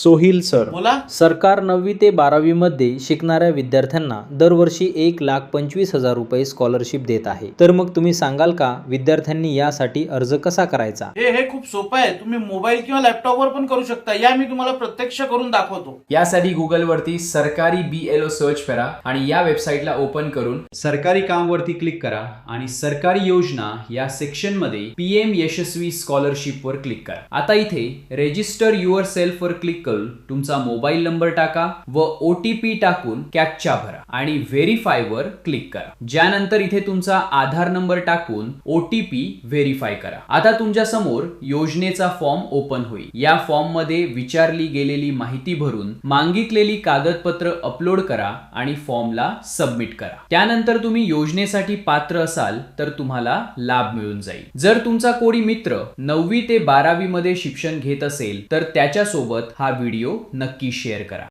Sohil sir, बोला. सरकार 9वी ते 12वी मध्ये शिकणाऱ्या विद्यार्थ्यांना दरवर्षी 1,25,000 रुपये स्कॉलरशिप देत आहे. तर मग तुम्ही सांगाल का विद्यार्थ्यांनी यासाठी अर्ज कसा करायचा? हे खूप सोपं आहे. तुम्ही मोबाईल किंवा लॅपटॉपवर पण करू शकता. या मी तुम्हाला प्रत्यक्ष करून दाखवतो. यासाठी गुगल वरती सरकारी BLO सर्च करा आणि या वेबसाईटला ओपन करून सरकारी काम वरती क्लिक करा आणि सरकारी योजना या सेक्शन मध्ये PM यशस्वी स्कॉलरशिप वर क्लिक करा. आता इथे रेजिस्टर युअर सेल्फ वर क्लिक करून तुमचा मोबाईल नंबर टाका व OTP टाकून कॅप्चा भरा आणि व्हेरीफाय वर क्लिक करा. ज्यानंतर इथे तुमचा आधार नंबर टाकून OTP व्हेरीफाय करा. आता तुमच्या समोर योजनेचा फॉर्म ओपन होईल. या फॉर्म मध्ये विचारली गेलेली माहिती भरून मागितलेली कागदपत्र अपलोड करा आणि फॉर्मला सबमिट करा. त्यानंतर तुम्ही योजनेसाठी पात्र असाल तर तुम्हाला लाभ मिळून जाईल. जर तुमचा कोणी मित्र 9वी ते 12वी मध्ये शिक्षण घेत असेल तर त्याच्यासोबत हा व्हिडिओ नक्की शेअर करा.